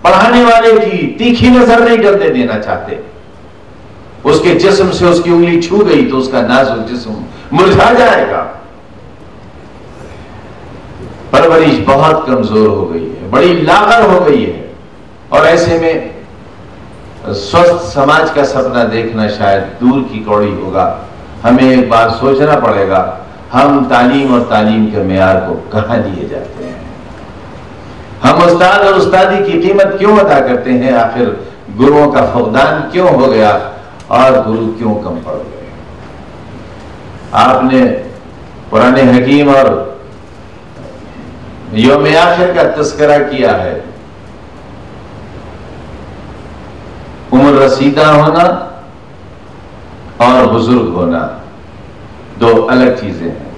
पढ़ाने वाले की तीखी नजर नहीं डलने देना चाहते। उसके जिस्म से उसकी उंगली छू गई तो उसका नाजुक जिस्म मुरझा जाएगा। परवरिश बहुत कमजोर हो गई है, बड़ी लागर हो गई है, और ऐसे में स्वस्थ समाज का सपना देखना शायद दूर की कौड़ी होगा। हमें एक बार सोचना पड़ेगा हम तालीम और तालीम के मेयार को कहां लिए जाते हैं। हम उस्ताद और उस्तादी की कीमत क्यों अदा करते हैं, आखिर गुरुओं का फुकदान क्यों हो गया और गुरु क्यों कम पड़ गए। आपने पुराने हकीम और यौम आखिर का तस्करा किया है। उम्र रसीदा होना और बुजुर्ग होना दो अलग चीजें हैं।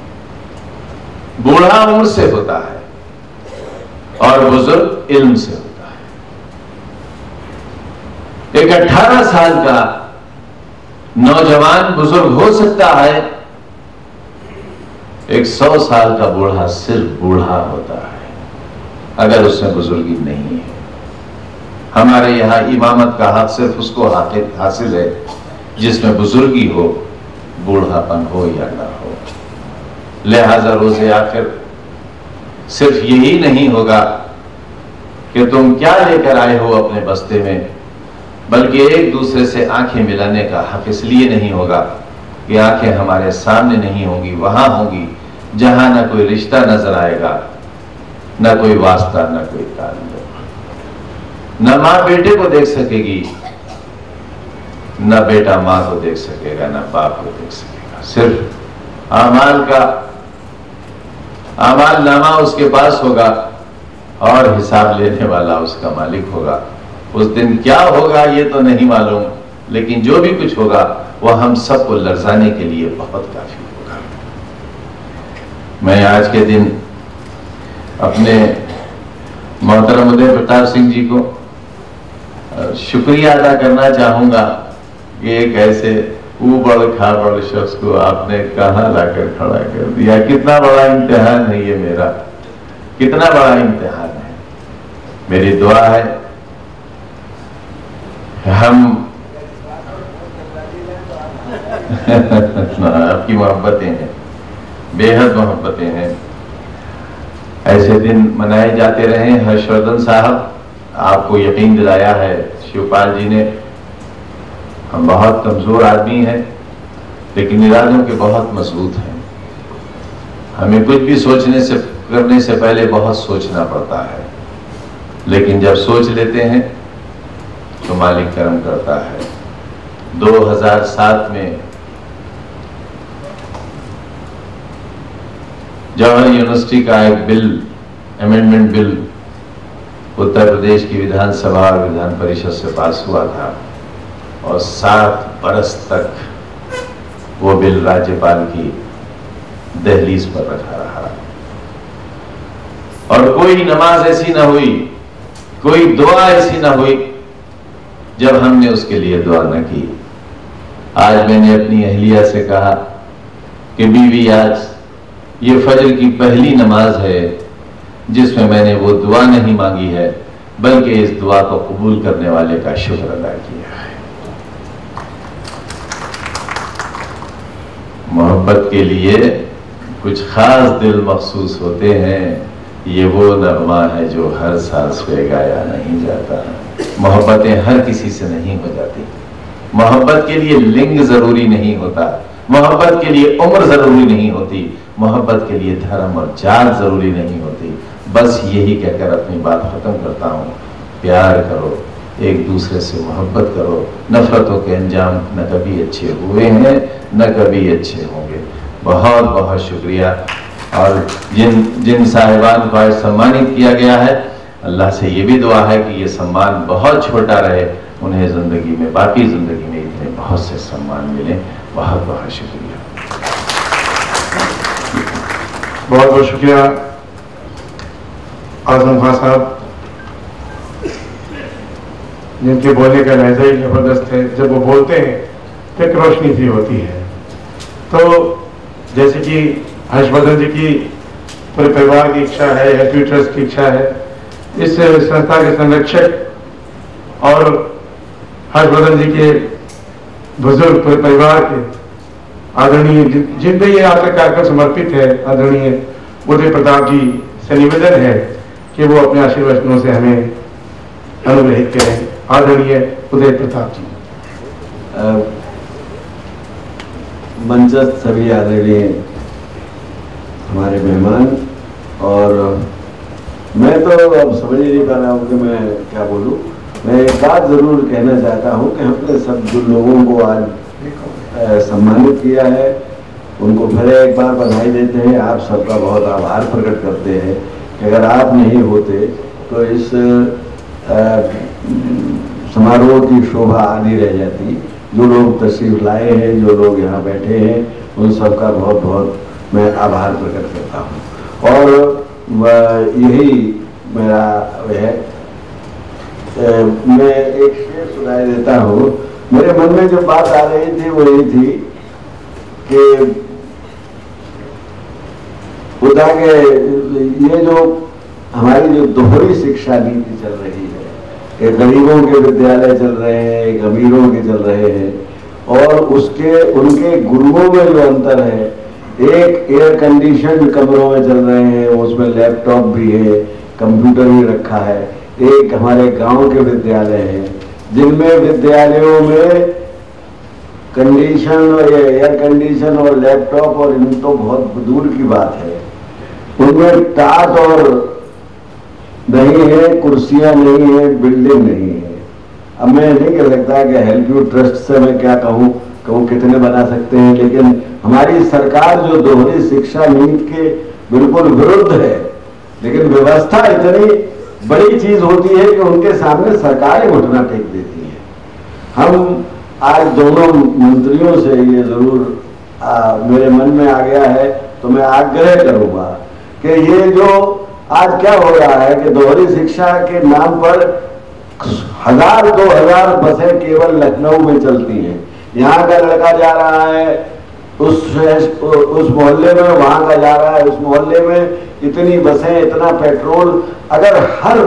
बूढ़ा उम्र से होता है और बुजुर्ग इल्म से होता है। एक 18 साल का नौजवान बुजुर्ग हो सकता है, एक 100 साल का बूढ़ा सिर्फ बूढ़ा होता है अगर उसमें बुजुर्गी नहीं है। हमारे यहां इमामत का हक सिर्फ उसको हासिल है जिसमें बुजुर्गी हो, बूढ़ापन हो या ना हो। लिहाजा रोज़े आखिर सिर्फ यही नहीं होगा कि तुम क्या लेकर आए हो अपने बस्ते में, बल्कि एक दूसरे से आंखें मिलाने का हक इसलिए नहीं होगा कि आंखें हमारे सामने नहीं होंगी, वहां होंगी जहां ना कोई रिश्ता नजर आएगा, ना कोई वास्ता, ना कोई ताल्लुक। न मां बेटे को देख सकेगी, न बेटा मां को देख सकेगा, न बाप को देख सकेगा। सिर्फ आमाल नामा उसके पास होगा और हिसाब लेने वाला उसका मालिक होगा। उस दिन क्या होगा ये तो नहीं मालूम, लेकिन जो भी कुछ होगा वह हम सबको लर्जाने के लिए बहुत काफी होगा। मैं आज के दिन अपने मोहतरम उदय प्रताप सिंह जी को शुक्रिया अदा करना चाहूंगा कि एक ऐसे ऊबड़ खाबड़ शख्स को आपने कहां लाकर खड़ा कर दिया। कितना बड़ा इम्तिहान है ये मेरा, कितना बड़ा इम्तिहान है। मेरी दुआ है हम आपकी मोहब्बतें हैं, बेहद मोहब्बतें हैं। ऐसे दिन मनाए जाते रहे। हर्षवर्धन साहब आपको यकीन दिलाया है शिवपाल जी ने, हम बहुत कमजोर आदमी हैं लेकिन इरादों के बहुत मजबूत हैं। हमें कुछ भी करने से पहले बहुत सोचना पड़ता है, लेकिन जब सोच लेते हैं तो मालिक करम करता है। 2007 में जवाहर यूनिवर्सिटी का एक bill, amendment bill Uttar Pradesh की विधानसभा और विधान परिषद से पास हुआ था और 7 बरस तक वो बिल राज्यपाल की दहलीज पर रखा रहा और कोई नमाज ऐसी ना हुई, कोई दुआ ऐसी ना हुई जब हमने उसके लिए दुआ न की। आज मैंने अपनी अहलिया से कहा कि बीवी आज ये फजर की पहली नमाज है जिसमें मैंने वो दुआ नहीं मांगी है बल्कि इस दुआ को कबूल करने वाले का शुक्र अदा किया है। मोहब्बत के लिए कुछ खास दिल मखसूस होते हैं, ये वो नगमा है जो हर सांस पे गाया नहीं जाता। मोहब्बतें हर किसी से नहीं हो जाती। मोहब्बत के लिए लिंग जरूरी नहीं होता, मोहब्बत के लिए उम्र जरूरी नहीं होती, मोहब्बत के लिए धर्म और जात जरूरी नहीं होती। बस यही कहकर अपनी बात खत्म करता हूँ। प्यार करो, एक दूसरे से मोहब्बत करो। नफरतों के अंजाम न कभी अच्छे हुए हैं न कभी अच्छे होंगे। बहुत बहुत शुक्रिया। और जिन साहिबान को आज सम्मानित किया गया है, अल्लाह से ये भी दुआ है कि ये सम्मान बहुत छोटा रहे, उन्हें ज़िंदगी में, बाकी ज़िंदगी में इतने बहुत से सम्मान मिले। बहुत बहुत शुक्रिया। बहुत बहुत शुक्रिया आजम खान साहब, जिनके बोलने का लहजा ही जबरदस्त है। जब वो बोलते हैं तो एक रोशनी सी होती है। तो जैसे कि हर्षवर्धन जी की पूरे परिवार की इच्छा है, हेल्थ ट्रस्ट की इच्छा है, इस संस्था के संरक्षक और हर्षवर्धन जी के बुजुर्ग पूरे परिवार के आदरणीय, जिन पे ये आज का कार्यक्रम समर्पित है, आदरणीय उदय प्रताप जी से निवेदन है कि वो अपने आशीर्वचनों से हमें अनुग्रहित करें। आदरणीय उदय प्रताप जी। मंचस्थ सभी आदरणीय हमारे मेहमान, और मैं तो अब समझ ही नहीं पा रहा हूँ कि मैं क्या बोलूँ। मैं एक बात जरूर कहना चाहता हूँ कि हमने सब जो लोगों को आज सम्मानित किया है, उनको फिर एक बार बधाई देते हैं। आप सबका बहुत आभार प्रकट करते हैं कि अगर आप नहीं होते तो इस समारोह की शोभा आधी रह जाती। जो लोग तशरीफ लाए हैं, जो लोग यहाँ बैठे हैं, उन सबका बहुत बहुत मैं आभार प्रकट करता हूँ। और यही मेरा है, मैं एक शेर सुनाई देता हूँ। मेरे मन में जो बात आ रही थी वो ये थी कि खुदा के ये जो हमारी जो दोहरी शिक्षा नीति चल रही है, एक गरीबों के विद्यालय चल रहे हैं, एक अमीरों के चल रहे हैं, और उसके उनके गुरुओं में जो अंतर है, एक एयर कंडीशन कमरों में चल रहे हैं, उसमें लैपटॉप भी है, कंप्यूटर भी रखा है। एक हमारे गांव के विद्यालय हैं जिनमें विद्यालयों में कंडीशन और एयर कंडीशन और लैपटॉप और इन तो बहुत दूर की बात है, उनमें टाट और नहीं है, कुर्सियां नहीं है, बिल्डिंग नहीं है। अब मैं नहीं कह सकता कि हेल्प यू ट्रस्ट से मैं क्या कहूँ कितने बना सकते हैं, लेकिन हमारी सरकार जो दोहरी शिक्षा नीति के बिल्कुल विरुद्ध है, लेकिन व्यवस्था इतनी बड़ी चीज होती है कि उनके सामने सरकारें घुटना टेक देती हैं। हम आज दोनों मंत्रियों से ये जरूर मेरे मन में आ गया है, तो मैं आग्रह करूंगा कि ये जो आज क्या हो रहा है कि दोहरी शिक्षा के नाम पर 1000-2000 बसें केवल लखनऊ में चलती हैं। यहाँ का लड़का जा रहा है उस मोहल्ले में, वहां का जा रहा है उस मोहल्ले में, इतनी बसें, इतना पेट्रोल। अगर हर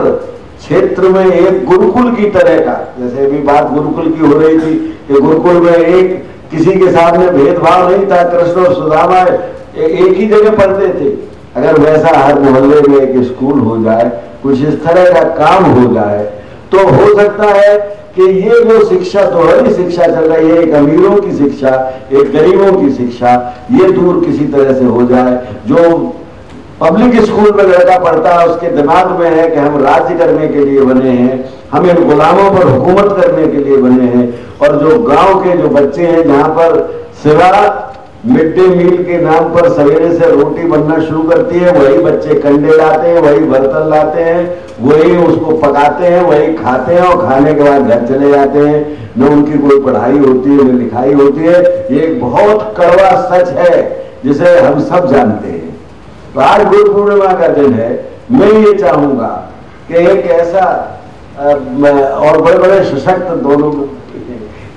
क्षेत्र में एक गुरुकुल की तरह का, जैसे अभी बात गुरुकुल की हो रही थी कि गुरुकुल में एक किसी के सामने भेदभाव नहीं था, कृष्ण और सुदामा एक ही जगह पढ़ते थे। अगर वैसा हर मोहल्ले में एक स्कूल हो जाए, कुछ इस तरह का काम हो जाए, तो हो सकता है कि ये जो शिक्षा दोहरी शिक्षा चल रही है, एक अमीरों की शिक्षा, एक गरीबों की शिक्षा, ये दूर किसी तरह से हो जाए। जो पब्लिक स्कूल में लड़का पढ़ता है उसके दिमाग में है कि हम राज्य करने के लिए बने हैं, हम इन गुलामों पर हुकूमत करने के लिए बने हैं। और जो गांव के जो बच्चे हैं, जहां पर सिवा मिड डे मील के नाम पर सवेरे से रोटी बनना शुरू करती है, वही बच्चे कंडे लाते हैं, वही बर्तन लाते हैं, वही उसको पकाते हैं, वही खाते हैं और खाने के बाद घर चले जाते हैं। न उनकी कोई पढ़ाई होती है, न लिखाई होती है। ये एक बहुत कड़वा सच है जिसे हम सब जानते हैं। तो आज गुरु पूर्णिमा का दिन है। मैं ये चाहूंगा कि एक ऐसा और बड़े बड़े सशक्त दोनों,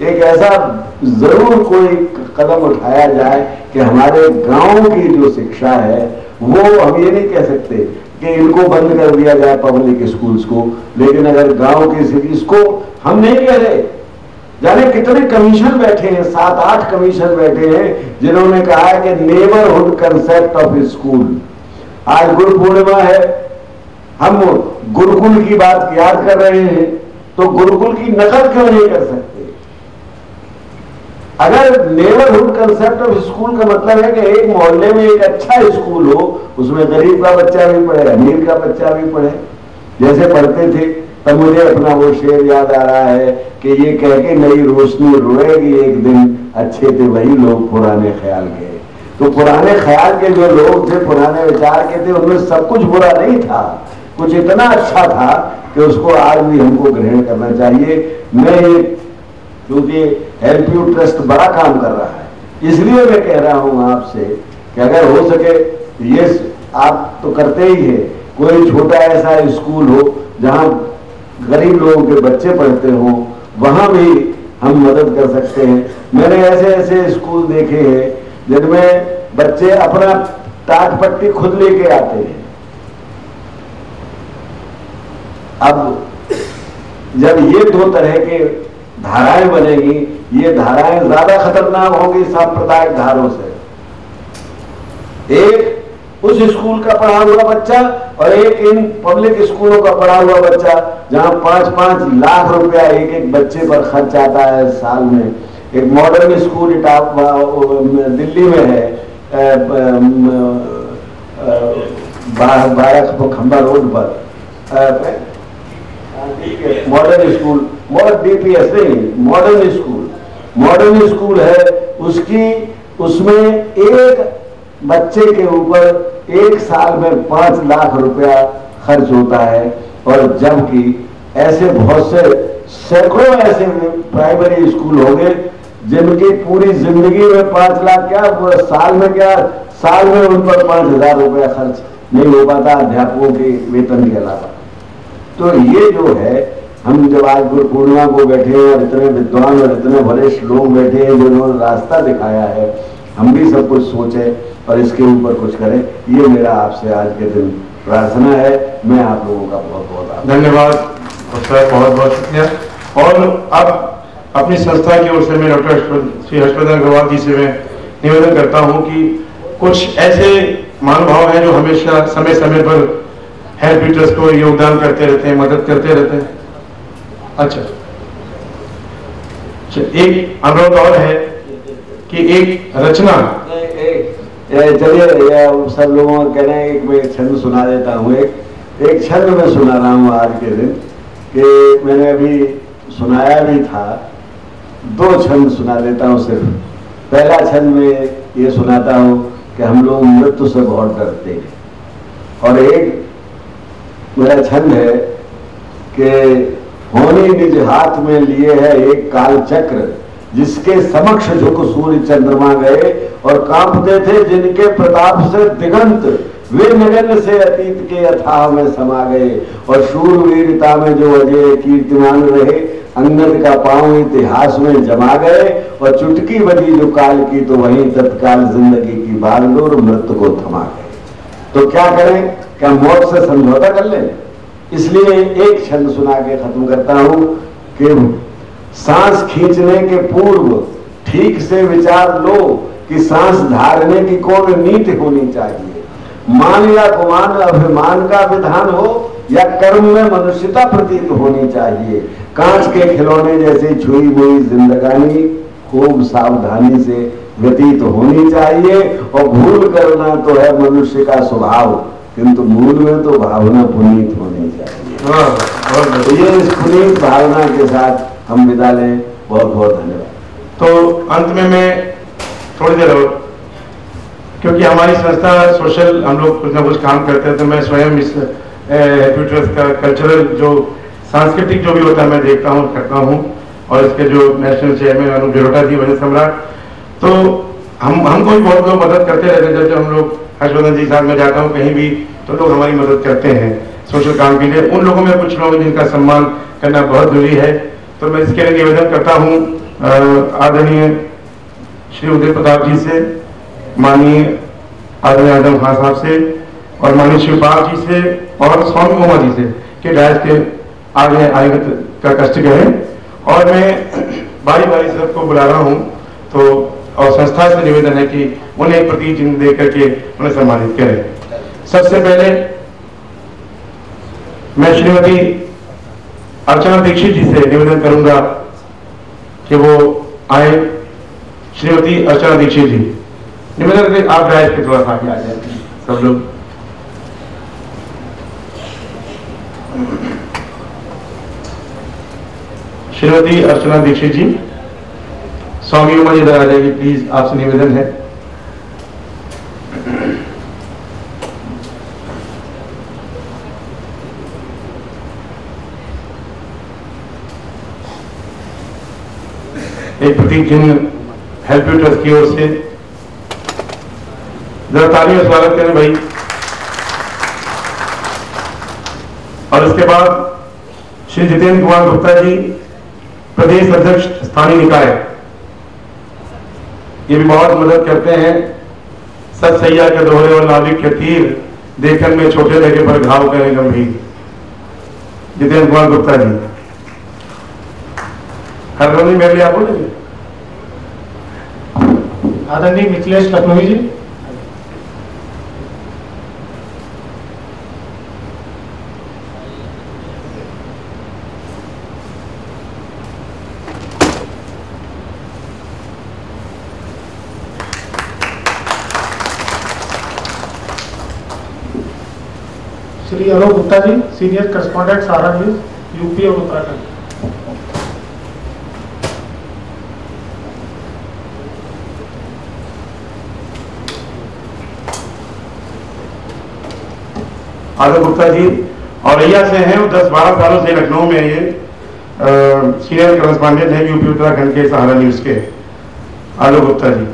एक ऐसा जरूर कोई कदम उठाया जाए कि हमारे गांव की जो शिक्षा है, वो हम ये नहीं कह सकते कि इनको बंद कर दिया जाए पब्लिक स्कूल्स को, लेकिन अगर गांव की इसको हम नहीं कह रहे, जाने कितने कमीशन बैठे हैं, 7-8 कमीशन बैठे हैं जिन्होंने कहा है कि नेबरहुड कंसेप्ट ऑफ स्कूल। आज गुरु पूर्णिमा है, हम गुरुकुल की बात याद कर रहे हैं, तो गुरुकुल की नकल क्यों नहीं कर सकते? अगर नेबरहुड कंसेप्ट ऑफ स्कूल का मतलब है कि एक मोहल्ले में एक अच्छा स्कूल हो, उसमें गरीब का बच्चा भी पढ़े, अमीर का बच्चा भी पढ़े, जैसे पढ़ते थे, तब मुझे अपना वो शेर याद आ रहा है कि ये कह के नई रोशनी रोएगी एक दिन, अच्छे थे वही लोग पुराने ख्याल के। तो पुराने ख्याल के जो लोग थे, पुराने विचार के थे, उनमें सब कुछ बुरा नहीं था, कुछ इतना अच्छा था कि उसको आज भी हमको ग्रहण करना चाहिए। मैं ये क्योंकि हेल्प यू ट्रस्ट बड़ा काम कर रहा है, इसलिए मैं कह रहा हूं आपसे कि अगर हो सके, ये आप तो करते ही है, कोई छोटा ऐसा स्कूल हो जहां गरीब लोगों के बच्चे पढ़ते हो, वहां भी हम मदद कर सकते हैं। मैंने ऐसे ऐसे स्कूल देखे हैं जिनमें बच्चे अपना टाट पट्टी खुद लेके आते हैं। अब जब ये दो तरह के धाराएं बनेगी, ये धाराएं ज्यादा खतरनाक होंगी सांप्रदायिक धारों से। एक उस स्कूल का पढ़ा हुआ बच्चा और एक इन पब्लिक स्कूलों का पढ़ा हुआ बच्चा, जहां 5-5 लाख रुपया एक एक बच्चे पर खर्च आता है साल में। एक मॉडर्न स्कूल दिल्ली में है, बारह खंबा रोड पर, मॉडर्न स्कूल, DPS नहीं, मॉडर्न स्कूल है। उसमें एक बच्चे के ऊपर एक साल में 5 लाख रुपया खर्च होता है, और जबकि ऐसे बहुत से सैकड़ों ऐसे प्राइमरी स्कूल होंगे जिनकी पूरी जिंदगी में 5 लाख क्या, साल में उन पर 5,000 रुपया खर्च नहीं हो पाता अध्यापकों के वेतन के अलावा। तो ये जो है, हम जब आज गुरु पूर्णिमा को बैठे हैं और इतने विद्वान और इतने वरिष्ठ लोग बैठे हैं जिन्होंने रास्ता दिखाया है, हम भी सब कुछ सोचें और इसके ऊपर कुछ करें। ये मेरा आपसे आज के दिन प्रार्थना है। मैं आप लोगों का बहुत बहुत धन्यवाद सर, बहुत बहुत शुक्रिया। और अब अपनी संस्था की ओर से मैं डॉक्टर श्री हर्षवर्धन अग्रवाल जी से मैं निवेदन करता हूं कि कुछ ऐसे महानुभाव हैं जो हमेशा समय समय पर हेल्प यू ट्रस्ट को योगदान करते रहते हैं, मदद करते रहते हैं। अच्छा, एक अनुरोध और है कि एक रचना, चलिए सब लोगों का कहना है, एक मैं छंद सुना देता हूँ। एक छंद मैं सुना रहा हूँ आज के दिन, कि मैंने अभी सुनाया भी था। 2 छंद सुना देता हूँ सिर्फ। पहला छंद में ये सुनाता हूँ कि हम लोग मृत्यु से बहुत डरते हैं, और एक मेरा छंद है कि होनी निज हाथ में लिए है एक काल चक्र, जिसके समक्ष झुक सूर्य चंद्रमा गए और कांपते थे जिनके प्रताप से दिगंत, वे नगन से अतीत के अथाह में समा गए, और शूरवीरता में जो अजय कीर्तिमान रहे, अंगद का पांव इतिहास में जमा गए, और चुटकी बजी जो काल की तो वहीं तत्काल जिंदगी की बागडोर मृत्यु को थमा गए। तो क्या करें, क्या मौत से समझौता कर लें? इसलिए एक छंद सुना के खत्म करता हूं कि सांस खींचने के पूर्व ठीक से विचार लो कि सांस धारने की कौन नीति होनी चाहिए। मान या गुमान अभिमान का विधान हो, या कर्म में मनुष्यता प्रतीत होनी चाहिए। कांच के खिलौने जैसे छुई हुई जिंदगानी खूब सावधानी से व्यतीत होनी चाहिए, और भूल करना तो है मनुष्य का स्वभाव, किंतु मूल में तो भावना पुनीत होनी चाहिए। तो ये इस पुनीत भावना के साथ हम विदा लें। बहुत बहुत धन्यवाद। तो अंत में मैं थोड़ी देर और, क्योंकि हमारी संस्था सोशल, हम लोग कुछ ना कुछ काम करते हैं, तो मैं स्वयं इस ट्रस्ट का कल्चरल जो सांस्कृतिक जो भी होता है मैं देखता हूँ, करता हूँ, और इसके जो नेशनल चेयरमैन अनु बिरोटा जी, वजन सम्राट, तो हमको भी बहुत लोग मदद करते रहते हैं। जब हम लोग हर्षवर्धन जी साथ में जाता हूँ कहीं भी, तो लोग हमारी मदद करते हैं सोशल काम के लिए। उन लोगों में कुछ लोग जिनका सम्मान करना बहुत जरूरी है। तो मैं इसके लिए निवेदन करता हूँ आदरणीय श्री उदय प्रताप जी से, माननीय आदरणीय आजम खान साहब से, और माननीय शिवपाल जी से, और स्वामी उमा जी से, कि डायस के आगे आयत का कष्ट करें। और मैं बारी बारी सबको बुला रहा हूँ, तो और संस्था से निवेदन है कि उन्हें प्रति चिन्ह दे करके उन्हें सम्मानित करें। सबसे पहले मैं श्रीमती अर्चना दीक्षित जी से निवेदन करूंगा कि वो आए श्रीमती अर्चना दीक्षित जी। निवेदन करते आप डायस पे थोड़ा सा आगे आ जाए सब लोग। श्रीमती अर्चना दीक्षित जी, स्वामी उमा जी इधर आ जाएगी प्लीज, आपसे निवेदन है। एक प्रतीक चिन्ह हेल्प यू ट्रस्ट की ओर से जरा तालियों से स्वागत करें भाई। और इसके बाद श्री जितेंद्र कुमार गुप्ता जी, प्रदेश अध्यक्ष स्थानीय निकाय, ये भी बहुत मदद करते हैं। सत सैया के दोहरे और नाविक के तीर, देखन में छोटे लगे पर घाव करें गंभीर। जितेंद्र कुमार गुप्ता जी, हरगोनी मेरे लिए आप बोलेंगे। आदरणीय मिथिलेश लखनवी जी, श्री अलोक गुप्ता जी, सीनियर करस्पॉन्डेंट सहारा न्यूज, यूपी और उत्तराखंड। आलोक गुप्ता जी औरैया से हैं, 10-12 सालों से लखनऊ में ये सीनियर करस्पॉन्डेंट है यूपी उत्तराखंड के सहारा न्यूज के। आलोक गुप्ता जी,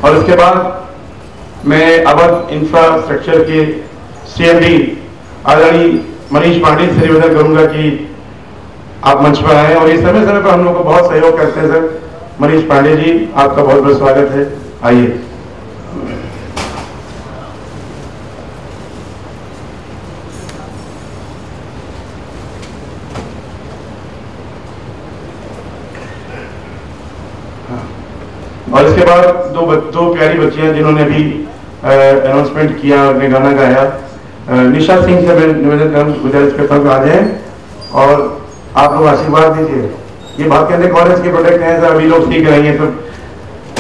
और इसके बाद मैं अवध इंफ्रास्ट्रक्चर के सीएमडी आदरणीय मनीष पांडे से निवेदन करूंगा कि आप मंच पर आए, और इस समय पर हम लोग को बहुत सहयोग करते हैं सर। मनीष पांडे जी, आपका बहुत बहुत स्वागत है, आइए। और इसके बाद दो प्यारी बच्चियां जिन्होंने भी अनाउंसमेंट किया और गाना गाया, निशा सिंह से मैं निवेदन कर गुजारिश करता हूँ आ जाए और आप लोग आशीर्वाद दीजिए। ये भाग्यनगर कॉलेज के प्रोडक्ट हैं सर, अभी लोग सीख रही हैं, तो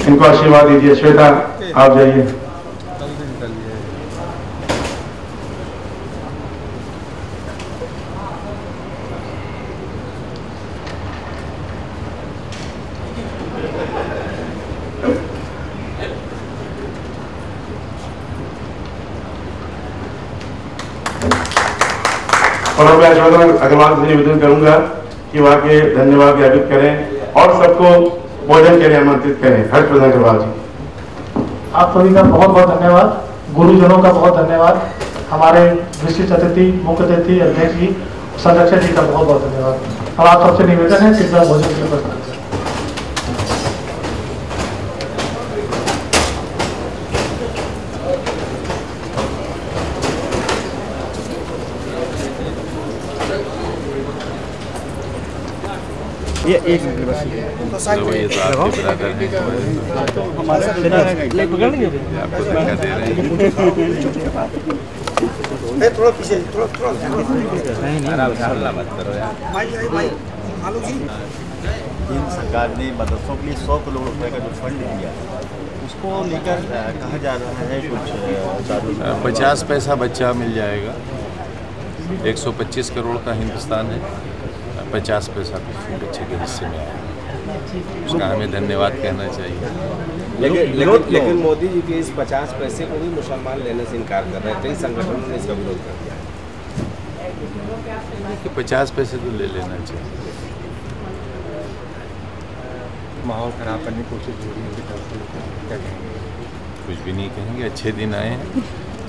इनको आशीर्वाद दीजिए। श्वेता आप जाइए। और मैं यशोधन अग्रवाल से निवेदन करूंगा कि वहां के धन्यवाद ज्ञापित करें और सबको भोजन के लिए आमंत्रित करें। हर्षवर्धन अग्रवाल जी, आप सभी का बहुत बहुत धन्यवाद। गुरुजनों का बहुत धन्यवाद। हमारे विशिष्ट अतिथि, मुख्य अतिथि, अध्यक्ष जी, संरक्षक जी का बहुत बहुत धन्यवाद। और आप सबसे निवेदन है कृपया भोजन के लिए प्रस्ताव करें। ये एक मिनट बस, ये तो आपके ब्रदर हैं, तो हमारे पकड़ लेंगे आपको धक्का दे रहे हैं। थोड़ा पीछे, थोड़ा हल्ला मत करो यार। केंद्र सरकार ने मदरसों के लिए 100 करोड़ रुपए का जो फंड दिया, उसको लेकर कहा जा रहा है कुछ 50 पैसा बच्चा मिल जाएगा। 125 करोड़ का हिंदुस्तान है, 50 पैसा बच्चे के हिस्से में आएगा। उसका हमें धन्यवाद कहना चाहिए। लेकिन मोदी जी के इस 50 पैसे को भी मुसलमान लेने से इनकार कर रहे हैं। कई संगठनों ने इसका विरोध कर दिया कि 50 पैसे तो ले लेना चाहिए। माहौल खराब करने की कोशिश हो रही है, क्या कहेंगे? कुछ भी नहीं कहेंगे। अच्छे दिन आए हैं,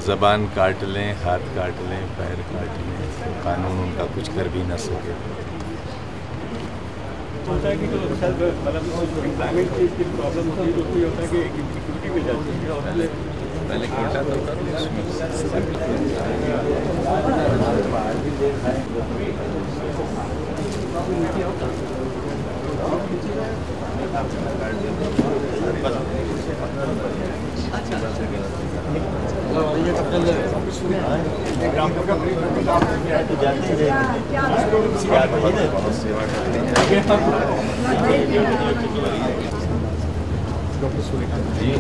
जबान काट लें, हाथ काट लें, पैर काट लें, तो कानून उनका कुछ कर भी ना सके। होता है कि जो मतलब एम्प्लॉयमेंट की इसकी प्रॉब्लम होती है, तो उसको ये होता है कि एक सिक्योरिटी मिल जाती है। और पहले कोटा तो कर जी